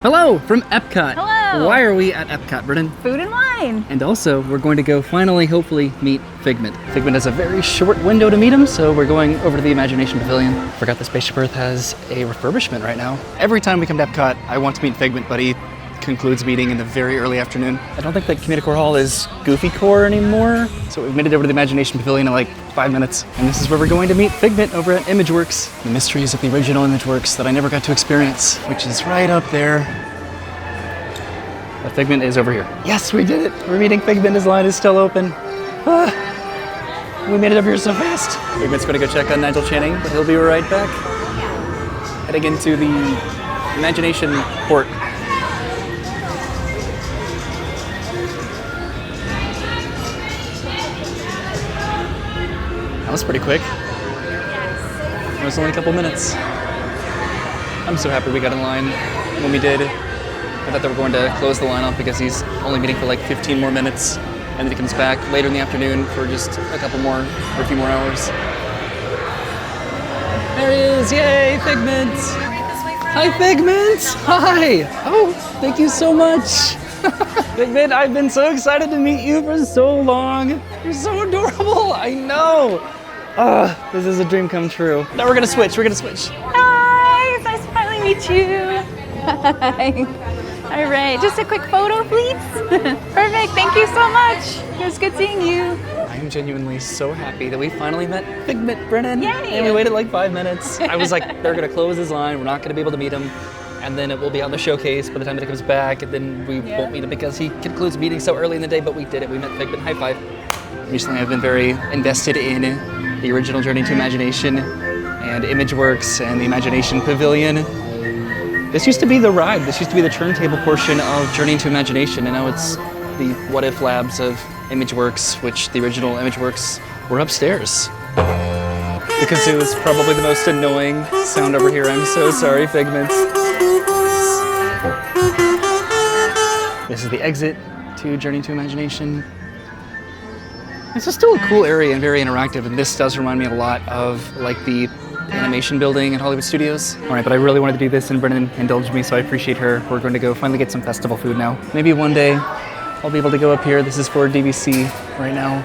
Hello from Epcot. Hello. Why are we at Epcot, Brennan? Food and wine. And also, we're going to go finally, hopefully, meet Figment. Figment has a very short window to meet him, so we're going over to the Imagination Pavilion. Forgot the Spaceship Earth has a refurbishment right now. Every time we come to Epcot, I want to meet Figment, but he concludes meeting in the very early afternoon. I don't think that Communicore Hall is Goofy Core anymore, so we've made it over to the Imagination Pavilion in like 5 minutes. And this is where we're going to meet Figment over at ImageWorks. The mysteries of the original ImageWorks that I never got to experience, which is right up there. But Figment is over here. Yes, we did it! We're meeting Figment. His line is still open. We made it over here so fast. Figment's going to go check on Nigel Channing, but he'll be right back. Heading into the Imagination Port. That was pretty quick. It was only a couple minutes. I'm so happy we got in line when we did. I thought they were going to close the line off because he's only meeting for like 15 more minutes, and then he comes back later in the afternoon for just a couple more, or a few more hours. There he is! Yay, Figment! Hi, Figment! Hi! Oh, thank you so much! Figment, I've been so excited to meet you for so long. You're so adorable. I know. This is a dream come true. Now we're gonna switch. Hi, it's nice to finally meet you. Hi. All right, just a quick photo, please. Perfect, thank you so much. It was good seeing you. I am genuinely so happy that we finally met Figment, Brennan. Yay. And we waited like 5 minutes. I was like, they're gonna close his line. We're not gonna be able to meet him. And then it will be on the showcase by the time that he comes back, and then we won't meet him because he concludes meetings so early in the day, but we did it. We met Figment. High five. Recently, I've been very invested in the original Journey to Imagination and ImageWorks and the Imagination Pavilion. This used to be the ride. This used to be the turntable portion of Journey to Imagination, and now it's the What If Labs of ImageWorks, which the original ImageWorks were upstairs. Because it was probably the most annoying sound over here. I'm so sorry, Figment. This is the exit to Journey to Imagination. This is still a cool area and very interactive, and this does remind me a lot of like the animation building at Hollywood Studios. All right, but I really wanted to do this, and Brennan indulged me, so I appreciate her. We're going to go finally get some festival food now. Maybe one day I'll be able to go up here. This is for DVC right now.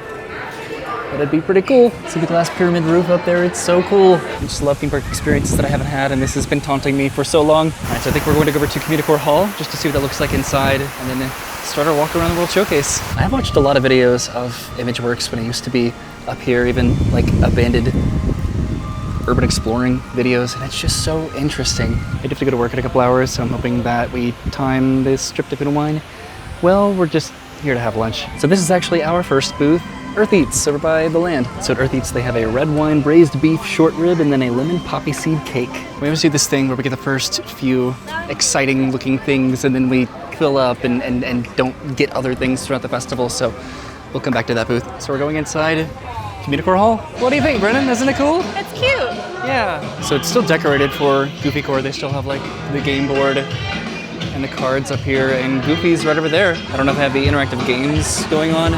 But it'd be pretty cool. See the glass pyramid roof up there? It's so cool. I just love theme park experiences that I haven't had, and this has been taunting me for so long. All right, so I think we're going to go over to Communicore Hall just to see what that looks like inside, and then start our walk around the World Showcase. I've watched a lot of videos of ImageWorks when it used to be up here, even like abandoned urban exploring videos, and it's just so interesting. I have to go to work in a couple hours, so I'm hoping that we time this trip to Food and Wine. Well, we're just here to have lunch. So this is actually our first booth, Earth Eats, over by the land. So at Earth Eats, they have a red wine braised beef short rib and then a lemon poppy seed cake. We always do this thing where we get the first few exciting looking things, and then we fill up and don't get other things throughout the festival, so we'll come back to that booth. So we're going inside Communicore Hall. What do you think, Brennan? Isn't it cool? It's cute. Yeah. So it's still decorated for Goofy Core. They still have like the game board and the cards up here, and Goofy's right over there. I don't know if they have the interactive games going on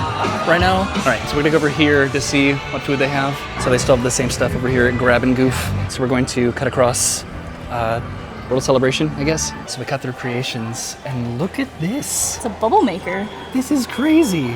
right now. All right, so we're gonna go over here to see what food they have. So they still have the same stuff over here at Grab and Goof. So we're going to cut across World Celebration, I guess. So we cut through Creations, and look at this. It's a bubble maker. This is crazy.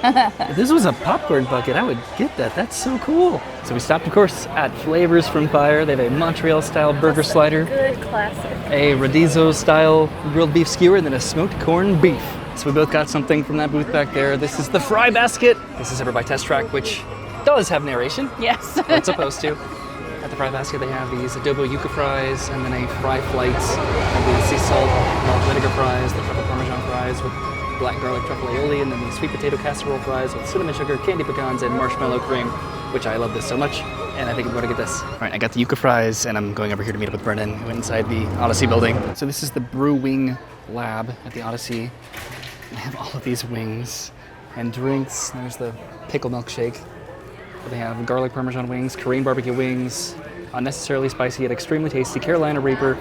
If this was a popcorn bucket, I would get that. That's so cool. So we stopped, of course, at Flavors from Fire. They have a Montreal-style burger slider, Good classic. a Rodizio-style grilled beef skewer, and then a smoked corned beef. So we both got something from that booth back there. This is the Fry Basket. This is over by Test Track, which does have narration. Yes. Or it's supposed to. At the Fry Basket, they have these adobo yuca fries, and then a fry flight, and the sea salt malt vinegar fries, the truffle parmesan fries with black garlic truffle aioli, and then the sweet potato casserole fries with cinnamon sugar, candy pecans, and marshmallow cream, which I love this so much, and I think I'm going to get this. All right, I got the yuca fries, and I'm going over here to meet up with Brennan, who went inside the Odyssey building. So this is the Brew Wing Lab at the Odyssey. They have all of these wings and drinks. There's the pickle milkshake. They have garlic parmesan wings, Korean barbecue wings, unnecessarily spicy yet extremely tasty Carolina Reaper,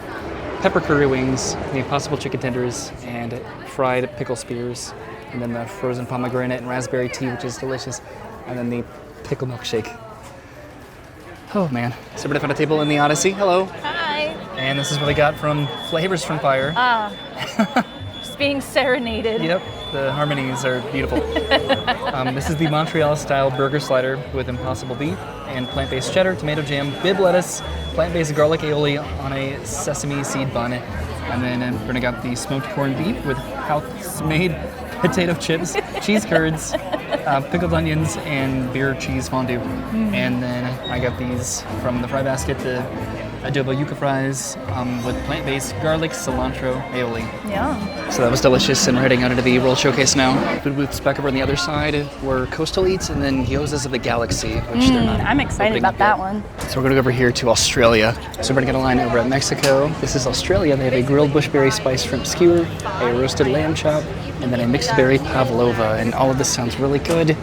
pepper curry wings, the Impossible chicken tenders, and fried pickle spears, and then the frozen pomegranate and raspberry tea, which is delicious, and then the pickle milkshake. Oh man. So we're gonna find a table in the Odyssey. Hello. Hi. And this is what I got from Flavors from Fire. Just being serenaded. Yep, the harmonies are beautiful. This is the Montreal-style burger slider with impossible beef and plant-based cheddar, tomato jam, bib lettuce, plant-based garlic aioli on a sesame seed bun. And then we're gonna got the smoked corned beef with house-made potato chips, cheese curds, pickled onions, and beer cheese fondue. And then I got these from the fry basket, the adobo yuca fries with plant-based garlic cilantro aioli. Yeah. So that was delicious, and we're heading out into the World Showcase now. Food booths back over on the other side were Coastal Eats and then Gyozas of the Galaxy, which they're not. I'm excited opening about up that yet. one. So we're gonna go over here to Australia. So we're gonna get a line over at Mexico. This is Australia. They have a grilled bushberry spice shrimp skewer, a roasted lamb chop, and then a mixed berry pavlova. And all of this sounds really good.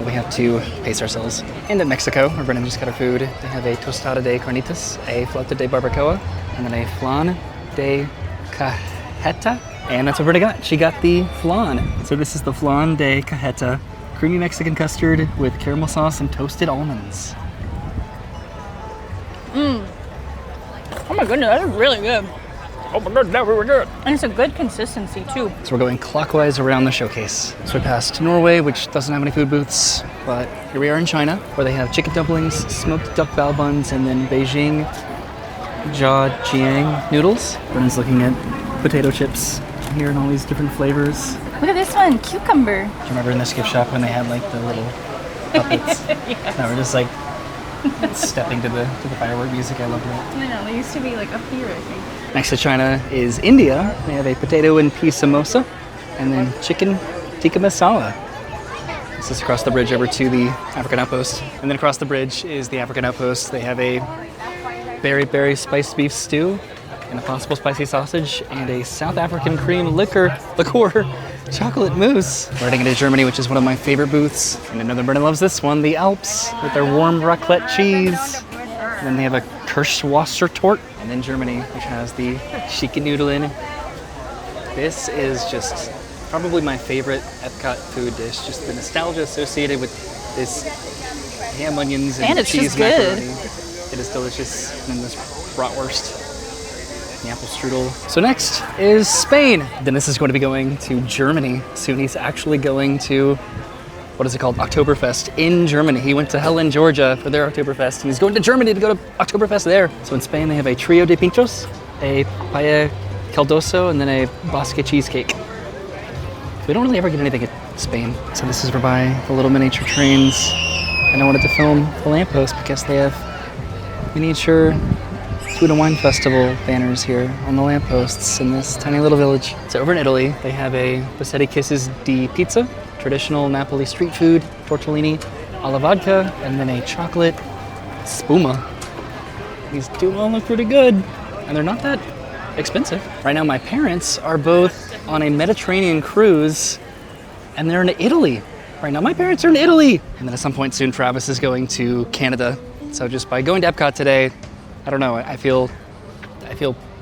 We have to pace ourselves. And in Mexico, where Brennan just got our food, they have a tostada de carnitas, a flauta de barbacoa, and then a flan de cajeta. And that's what Brennan got. She got the flan. So this is the flan de cajeta, creamy Mexican custard with caramel sauce and toasted almonds. Oh my goodness, that is really good. Oh my god, that was really good. And it's a good consistency too. So we're going clockwise around the showcase. So we passed Norway, which doesn't have any food booths, but here we are in China, where they have chicken dumplings, smoked duck bao buns, and then Beijing Jiajiang noodles. Brennan's looking at potato chips here in all these different flavors. Look at this one, cucumber. Do you remember in this gift shop when they had like the little puppets that were just like stepping to the firework music? I love that. I know, they used to be like up here, I think. Next to China is India. They have a potato and pea samosa, and then chicken tikka masala. This is across the bridge over to the African Outpost. And then across the bridge is the African Outpost. They have a berry spiced beef stew, an impossible spicy sausage, and a South African cream liqueur chocolate mousse. We're heading into Germany, which is one of my favorite booths. And another Brennan loves this one, the Alps, with their warm raclette cheese. And then they have a Kirschwasser Torte. And then Germany, which has the chicken noodling. This is just probably my favorite Epcot food dish. Just the nostalgia associated with this ham, onions, and it's cheese just good. macaroni. It is delicious. And then this bratwurst, the apple strudel. So next is Spain. Dennis is going to be going to Germany soon. He's actually going to, what is it called? Oktoberfest in Germany. He went to Helen, Georgia for their Oktoberfest, and he's going to Germany to go to Oktoberfest there. So in Spain, they have a trio de pinchos, a paella caldoso, and then a basque cheesecake. We don't really ever get anything at Spain. So this is where by the little miniature trains. And I wanted to film the lamppost because they have miniature food and wine festival banners here on the lampposts in this tiny little village. So over in Italy, they have a Passetti Kisses di Pizza, traditional Napoli street food, tortellini alla vodka, and then a chocolate spuma. These do all look pretty good, and they're not that expensive. Right now, my parents are both on a Mediterranean cruise, and they're in Italy. Right now, my parents are in Italy. And then at some point soon, Travis is going to Canada. So just by going to Epcot today, I don't know, I feel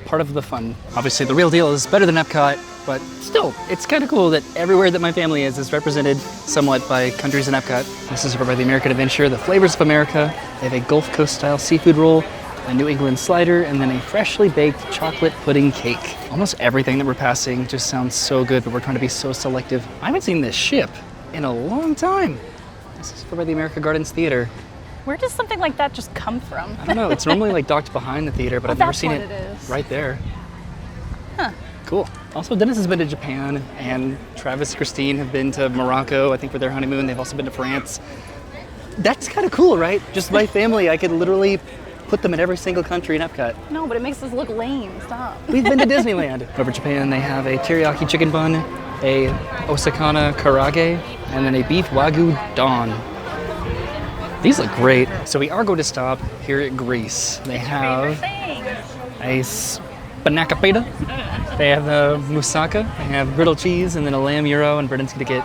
part of the fun. Obviously, the real deal is better than Epcot, but still, it's kind of cool that everywhere that my family is represented somewhat by countries in Epcot. This is over by the American Adventure, the Flavors of America. They have a Gulf Coast style seafood roll, a New England slider, and then a freshly baked chocolate pudding cake. Almost everything that we're passing just sounds so good, but we're trying to be so selective. I haven't seen this ship in a long time. This is over by the America Gardens Theater. Where does something like that just come from? I don't know, it's normally like docked behind the theater, but I've never seen that's what it is. right there. Huh. Cool. Also, Dennis has been to Japan, and Travis and Christine have been to Morocco, I think, for their honeymoon. They've also been to France. That's kind of cool, right? Just my family, I could literally put them in every single country in Epcot. No, but it makes us look lame. Stop. We've been to Disneyland. Over Japan, they have a teriyaki chicken bun, a Osakana karage, and then a beef wagyu don. These look great. So we are going to stop here at Greece. They have a spanakopita. They have the moussaka. They have griddled cheese and then a lamb gyro, and Brennan's gonna get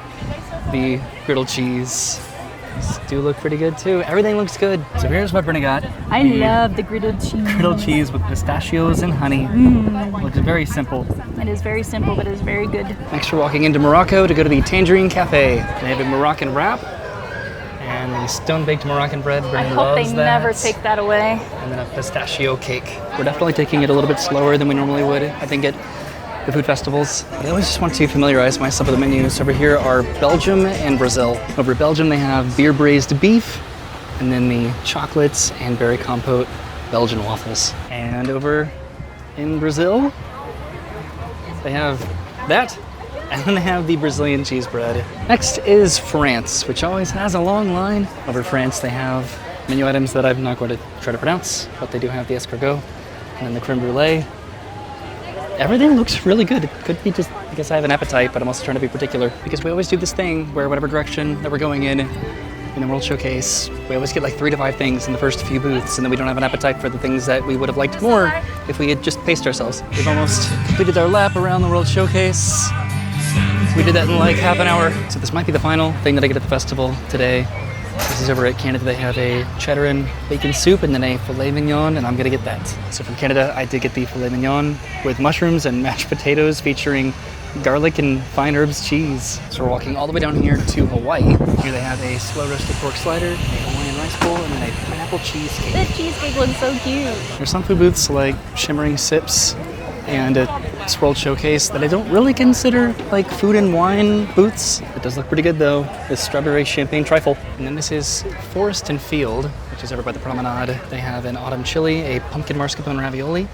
the griddled cheese. These do look pretty good too. Everything looks good. So here's what Brennan got. I love the griddled cheese. Griddled cheese with pistachios and honey. Looks very simple. It is very simple, but it is very good. Next, we're walking into Morocco to go to the Tangerine Cafe. They have a Moroccan wrap. And the stone-baked Moroccan bread, I Brennan hope they loves that. never take that away. And then a pistachio cake. We're definitely taking it a little bit slower than we normally would, I think, at the food festivals. But I always just want to familiarize myself with the menus. Over here are Belgium and Brazil. Over Belgium, they have beer braised beef, and then the chocolates and berry compote Belgian waffles. And over in Brazil, they have that, and then they have the Brazilian cheese bread. Next is France, which always has a long line. Over France, they have menu items that I'm not going to try to pronounce, but they do have the escargot, and then the creme brulee. Everything looks really good. It could be just because I have an appetite, but I'm also trying to be particular, because we always do this thing where whatever direction that we're going in the World Showcase, we always get like 3 to 5 things in the first few booths, and then we don't have an appetite for the things that we would have liked more if we had just paced ourselves. We've almost completed our lap around the World Showcase. We did that in like half an hour. So this might be the final thing that I get at the festival today. This is over at Canada. They have a cheddar and bacon soup and then a filet mignon, and I'm gonna get that. So from Canada, I did get the filet mignon with mushrooms and mashed potatoes featuring garlic and fine herbs cheese. So we're walking all the way down here to Hawaii. Here they have a slow roasted pork slider, a Hawaiian rice bowl, and then a pineapple cheesecake. This cheesecake looks so cute. There's some food booths like Shimmering Sips and this World Showcase that I don't really consider like food and wine booths. It does look pretty good though. This strawberry champagne trifle. And then this is Forest and Field, which is over by the promenade. They have an autumn chili, a pumpkin mascarpone ravioli,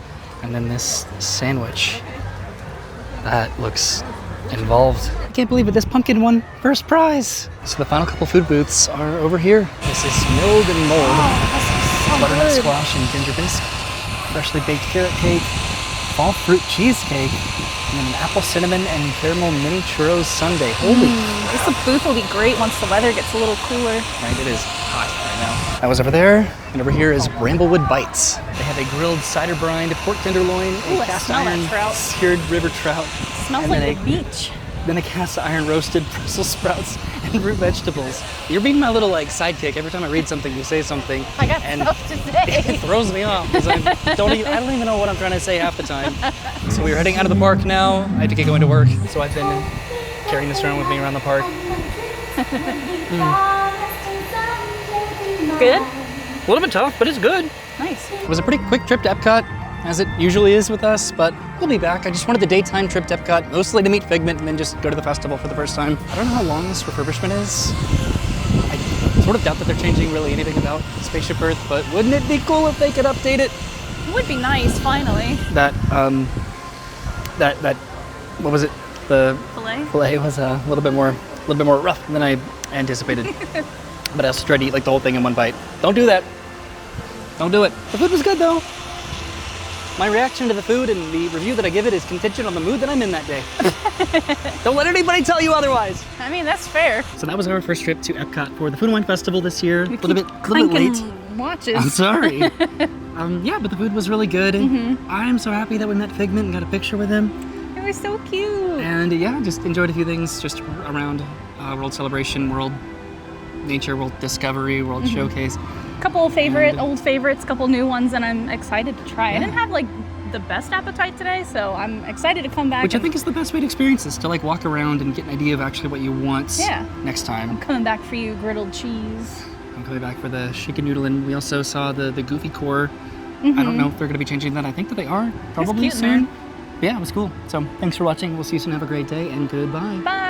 and then this sandwich. That looks involved. I can't believe it, this pumpkin won first prize. So the final couple food booths are over here. This is Milled and Mold. Oh, Butternut squash and ginger bisque, freshly baked carrot cake, fall fruit cheesecake, and then an apple cinnamon and caramel mini churros sundae. Holy This booth will be great once the weather gets a little cooler. right, it is hot right now. I was over there, and over here is Bramblewood Bites. They have a grilled cider brined pork tenderloin, Ooh, a I cast smell that iron trout. seared river trout, Smells and like then the beach. then a cast iron roasted Brussels sprouts and root vegetables. You're being my little like sidekick. Every time I read something, you say something, I got and stuff to say. it throws me off because I don't even know what I'm trying to say half the time. So we're heading out of the park now. I had to get going to work, so I've been carrying this around with me around the park. Good? A little bit tough, but it's good. Nice. It was a pretty quick trip to Epcot, as it usually is with us, but we'll be back. I just wanted the daytime trip to Epcot, mostly to meet Figment and then just go to the festival for the first time. I don't know how long this refurbishment is. I sort of doubt that they're changing really anything about Spaceship Earth, but wouldn't it be cool if they could update it? It would be nice, finally. That what was it? The Filet? filet was a little bit more rough than I anticipated. But I also tried to eat like the whole thing in one bite. Don't do that. Don't do it. The food was good though. My reaction to the food and the review that I give it is contingent on the mood that I'm in that day. Don't let anybody tell you otherwise. I mean, that's fair. So that was our first trip to Epcot for the Food and Wine Festival this year. A little bit Clanking late. watches. I'm sorry. Yeah, but the food was really good. I'm so happy that we met Figment and got a picture with him. It was so cute. And yeah, just enjoyed a few things just around World Celebration, World Nature, World Discovery, World Showcase. Couple old favorites, couple new ones, and I'm excited to try. I didn't have like the best appetite today, so I'm excited to come back. Which I think is the best way to experience this, to like walk around and get an idea of actually what you want next time. Coming back for you, griddled cheese. I'm coming back for the chicken noodle, and we also saw the Goofy Core. I don't know if they're going to be changing that. I think that they are, probably cute in soon. Yeah, it was cool. So thanks for watching. We'll see you soon. Have a great day, and goodbye. Bye.